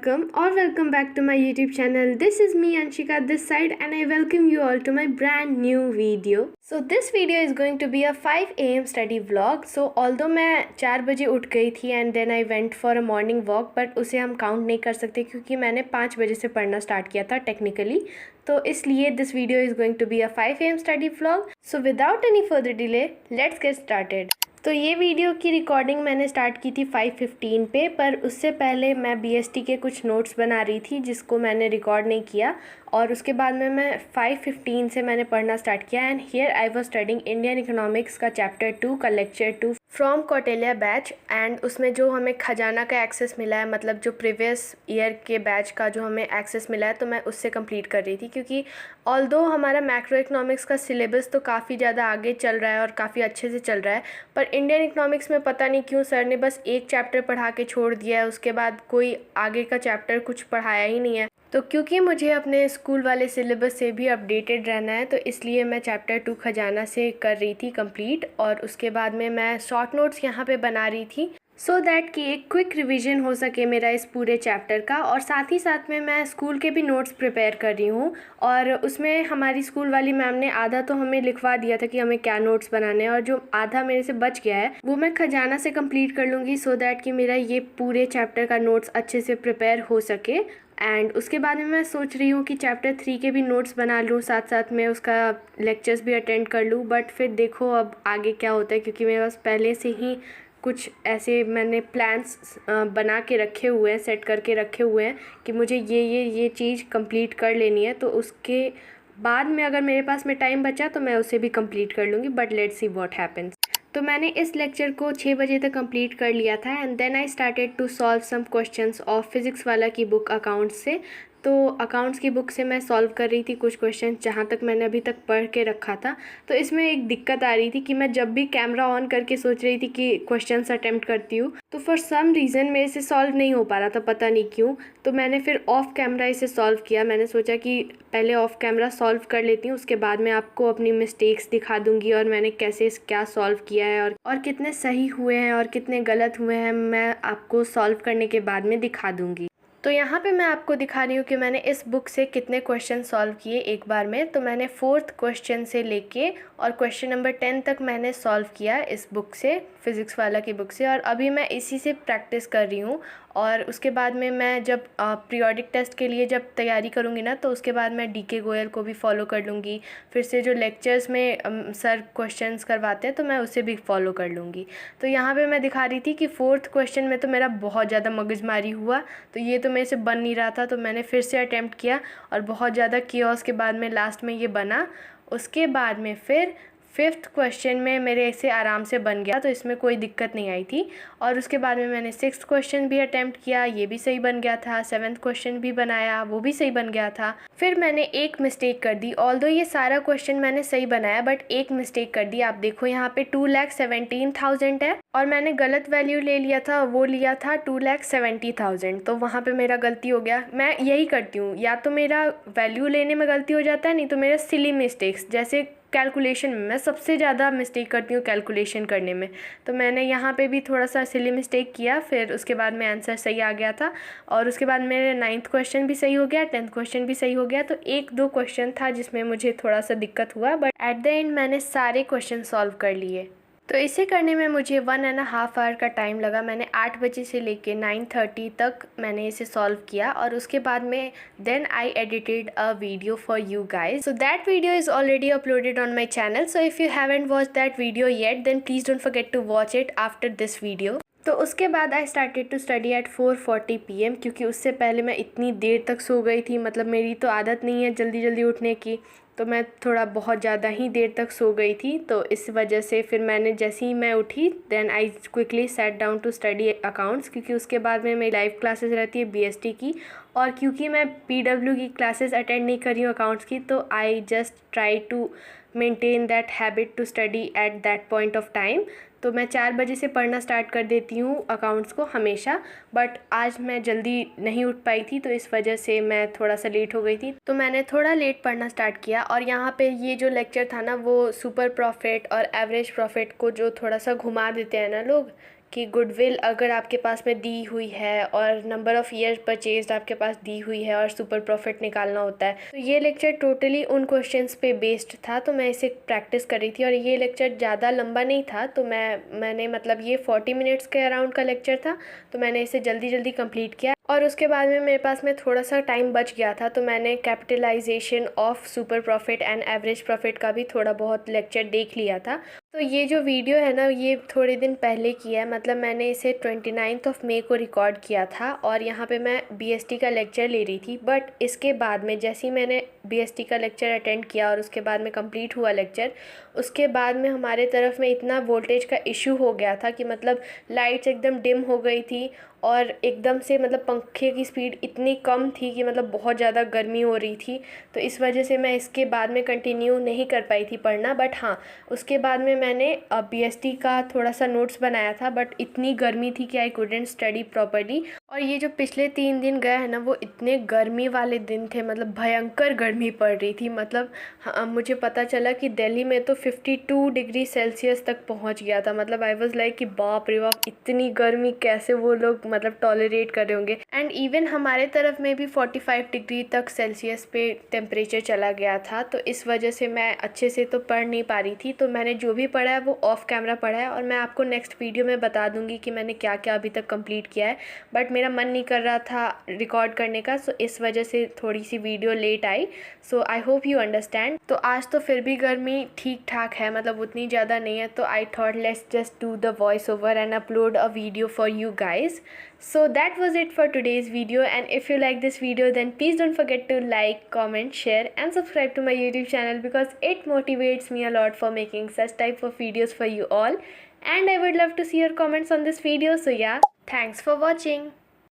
welcome back to my YouTube channel. This is me Anshika this side and I welcome you all to my brand new video. So this video is going to be a 5 AM study vlog. So although मैं 4 बजे उठ गई थी and then I went for a morning walk, but उसे हम count नहीं कर सकते क्योंकि मैंने 5 बजे से पढ़ना स्टार्ट किया था टेक्निकली. तो इसलिए this video is going to be a 5 AM study vlog. So without any further delay, let's get started. तो ये वीडियो की रिकॉर्डिंग मैंने स्टार्ट की थी 5:15 पे, पर उससे पहले मैं बीएसटी के कुछ नोट्स बना रही थी जिसको मैंने रिकॉर्ड नहीं किया और उसके बाद में मैं 5:15 से मैंने पढ़ना स्टार्ट किया. And here I was studying Indian economics का चैप्टर 2 का lecture 2 from Kautilya batch. And उसमें जो हमें खजाना का एक्सेस मिला है, मतलब जो प्रीवियस ईयर के बैच का जो हमें एक्सेस मिला है, तो मैं उससे कंप्लीट कर रही थी क्योंकि ऑल्दो हमारा मैक्रो इकोनॉमिक्स का सिलेबस तो काफ़ी ज़्यादा आगे चल रहा है और काफ़ी अच्छे से चल रहा है, पर इंडियन इकोनॉमिक्स में पता नहीं क्यों सर ने बस एक चैप्टर पढ़ा के छोड़ दिया है. उसके बाद कोई आगे का चैप्टर कुछ पढ़ाया ही नहीं है. तो क्योंकि मुझे अपने स्कूल वाले सिलेबस से भी अपडेटेड रहना है, तो इसलिए मैं चैप्टर 2 खजाना से कर रही थी कंप्लीट. और उसके बाद में मैं शॉर्ट नोट्स यहाँ पे बना रही थी सो दैट कि एक क्विक रिवीजन हो सके मेरा इस पूरे चैप्टर का. और साथ ही साथ में मैं स्कूल के भी नोट्स प्रिपेयर कर रही हूँ और उसमें हमारी स्कूल वाली मैम ने आधा तो हमें लिखवा दिया था कि हमें क्या नोट्स बनाने हैं, और जो आधा मेरे से बच गया है वो मैं खजाना से कंप्लीट कर लूँगी सो दैट कि मेरा ये पूरे चैप्टर का नोट्स अच्छे से प्रिपेयर हो सके. एंड उसके बाद में मैं सोच रही हूँ कि चैप्टर 3 के भी नोट्स बना लूँ, साथ साथ में उसका लेक्चर्स भी अटेंड कर लूँ. बट फिर देखो अब आगे क्या होता है, क्योंकि मेरे पास पहले से ही कुछ ऐसे मैंने प्लान्स बना के रखे हुए हैं, सेट करके रखे हुए हैं कि मुझे ये चीज़ कंप्लीट कर लेनी है. तो उसके बाद में अगर मेरे पास में टाइम बचा तो मैं उसे भी कंप्लीट कर लूँगी. But let's see what happens. तो मैंने इस लेक्चर को 6 बजे तक कंप्लीट कर लिया था and then I started to solve some questions of physics वाला की बुक अकाउंट्स से. तो अकाउंट्स की बुक से मैं सॉल्व कर रही थी कुछ क्वेश्चन जहाँ तक मैंने अभी तक पढ़ के रखा था. तो इसमें एक दिक्कत आ रही थी कि मैं जब भी कैमरा ऑन करके सोच रही थी कि क्वेश्चंस अटेम्प्ट करती हूँ, तो फॉर सम रीज़न मेरे से सॉल्व नहीं हो पा रहा था, पता नहीं क्यों. तो मैंने फिर ऑफ कैमरा इसे सॉल्व किया. मैंने सोचा कि पहले ऑफ कैमरा सॉल्व कर लेती हूँ, उसके बाद मैं आपको अपनी मिस्टेक्स दिखा दूँगी और मैंने कैसे क्या सॉल्व किया है और कितने सही हुए हैं और कितने गलत हुए हैं मैं आपको सॉल्व करने के बाद में दिखा दूँगी. तो यहाँ पे मैं आपको दिखा रही हूँ कि मैंने इस बुक से कितने क्वेश्चन सॉल्व किए एक बार में. तो मैंने 4th क्वेश्चन से लेके और क्वेश्चन नंबर 10 तक मैंने सॉल्व किया इस बुक से, फिज़िक्स वाला की बुक से. और अभी मैं इसी से प्रैक्टिस कर रही हूँ. और उसके बाद में मैं जब पीरियोडिक टेस्ट के लिए जब तैयारी करूँगी ना, तो उसके बाद मैं डीके गोयल को भी फॉलो कर लूँगी. फिर से जो लेक्चर्स में सर क्वेश्चंस करवाते हैं तो मैं उसे भी फॉलो कर लूँगी. तो यहाँ पे मैं दिखा रही थी कि 4th क्वेश्चन में तो मेरा बहुत ज़्यादा मगजमारी हुआ, तो ये तो मेरे से बन नहीं रहा था. तो मैंने फिर से अटैम्प्ट किया और बहुत ज़्यादा कियोस के बाद में लास्ट में ये बना. उसके बाद में फिर 5th क्वेश्चन में मेरे से आराम से बन गया, तो इसमें कोई दिक्कत नहीं आई थी. और उसके बाद में मैंने 6th क्वेश्चन भी अटैम्प्ट किया, ये भी सही बन गया था. 7th क्वेश्चन भी बनाया, वो भी सही बन गया था. फिर मैंने एक मिस्टेक कर दी. ऑल्दो ये सारा क्वेश्चन मैंने सही बनाया, बट एक मिस्टेक कर दी. आप देखो यहाँ पे 2,17,000 है और मैंने गलत वैल्यू ले लिया था, वो लिया था 2,70,000. तो वहाँ पे मेरा गलती हो गया. मैं यही करती हूँ, या तो मेरा वैल्यू लेने में गलती हो जाता है, नहीं तो मेरा सिली मिस्टेक्स जैसे कैलकुलेशन में मैं सबसे ज़्यादा मिस्टेक करती हूँ कैलकुलेशन करने में. तो मैंने यहाँ पे भी थोड़ा सा सिली मिस्टेक किया. फिर उसके बाद में आंसर सही आ गया था और उसके बाद मेरे 9th क्वेश्चन भी सही हो गया, 10th क्वेश्चन भी सही हो गया. तो 1-2 क्वेश्चन था जिसमें मुझे थोड़ा सा दिक्कत हुआ, बट एट द एंड मैंने सारे क्वेश्चन सॉल्व कर लिए. तो इसे करने में मुझे 1.5 आवर का टाइम लगा. मैंने 8 बजे से लेके 9:30 तक मैंने इसे सॉल्व किया और उसके बाद में then I edited a video for you guys. So that video is already uploaded on my channel. So if you haven't watch that video yet then please don't forget to watch it after this video. तो उसके बाद I started to study at 4:40 PM, क्योंकि उससे पहले मैं इतनी देर तक सो गई थी. मतलब मेरी तो आदत नहीं है जल्दी जल्दी उठने की, तो मैं थोड़ा बहुत ज़्यादा ही देर तक सो गई थी. तो इस वजह से फिर मैंने जैसे ही मैं उठी then I quickly set down to study accounts, क्योंकि उसके बाद में मेरी लाइव क्लासेस रहती है बीएसटी की. और क्योंकि मैं पीडब्ल्यू की क्लासेस अटेंड नहीं कर रही हूँ अकाउंट्स की, तो I just try to maintain that habit to study at that point of time. तो मैं 4 बजे से पढ़ना स्टार्ट कर देती हूँ अकाउंट्स को हमेशा, बट आज मैं जल्दी नहीं उठ पाई थी तो इस वजह से मैं थोड़ा सा लेट हो गई थी. तो मैंने थोड़ा लेट पढ़ना स्टार्ट किया. और यहाँ पे ये जो लेक्चर था ना, वो सुपर प्रॉफिट और एवरेज प्रॉफिट को जो थोड़ा सा घुमा देते हैं ना लोग, कि गुडविल अगर आपके पास में दी हुई है और नंबर ऑफ़ ईयर परचेज्ड आपके पास दी हुई है और सुपर प्रॉफिट निकालना होता है। तो ये लेक्चर टोटली उन क्वेश्चंस पे बेस्ड था, तो मैं इसे प्रैक्टिस कर रही थी। और ये लेक्चर ज़्यादा लंबा नहीं था, तो मैंने मतलब ये 40 मिनट्स के अराउंड का लेक्चर था, तो मैंने इसे जल्दी जल्दी कंप्लीट किया। और उसके बाद में मेरे पास में थोड़ा सा टाइम बच गया था, तो मैंने capitalisation of super profit and average profit का भी थोड़ा बहुत लेक्चर देख लिया था। तो ये जो वीडियो है ना, ये थोड़े दिन पहले की है, मतलब मैंने इसे 29 मई को रिकॉर्ड किया था और यहाँ पे मैं बीएसटी का लेक्चर ले रही थी। बट इसके बाद में जैसे ही मैंने बीएसटी का लेक्चर अटेंड किया और उसके बाद में कंप्लीट हुआ लेक्चर, उसके बाद में हमारे तरफ में इतना वोल्टेज का इशू हो गया था कि मतलब लाइट्स एकदम डिम हो गई थी और एकदम से मतलब पंखे की स्पीड इतनी कम थी कि मतलब बहुत ज़्यादा गर्मी हो रही थी। तो इस वजह से मैं इसके बाद में कंटिन्यू नहीं कर पाई थी पढ़ना। बट हाँ, उसके बाद में मैंने बीएसटी का थोड़ा सा नोट्स बनाया था, बट इतनी गर्मी थी कि आई कुडंट स्टडी प्रॉपर्ली। और ये जो पिछले 3 दिन गए हैं ना, वो इतने गर्मी वाले दिन थे, मतलब भयंकर गर्मी पड़ रही थी। मतलब हाँ, मुझे पता चला कि दिल्ली में तो 52 डिग्री सेल्सियस तक पहुंच गया था। मतलब आई वाज लाइक कि बाप रे बाप, इतनी गर्मी कैसे वो लोग मतलब टॉलरेट कर रहे होंगे। एंड इवन हमारे तरफ में भी 45 डिग्री तक सेल्सियस पे टेम्परेचर चला गया था। तो इस वजह से मैं अच्छे से तो पढ़ नहीं पा रही थी। तो मैंने जो भी पढ़ा है वो ऑफ कैमरा पढ़ा है और मैं आपको नेक्स्ट वीडियो में बता दूंगी कि मैंने क्या क्या अभी तक कंप्लीट किया है। बट मेरा मन नहीं कर रहा था रिकॉर्ड करने का, सो इस वजह से थोड़ी सी वीडियो लेट आई। So I hope you understand. तो आज तो फिर भी गर्मी ठीक ठाक है, मतलब उतनी ज़्यादा नहीं है। तो I thought let's just do the voice over and upload a video for you guys. So that was it for today's video, and if you like this video then please don't forget to like, comment, share and subscribe to my YouTube channel because it motivates me a lot for making such type of videos for you all. And I would love to see your comments on this video. So yeah, thanks for watching.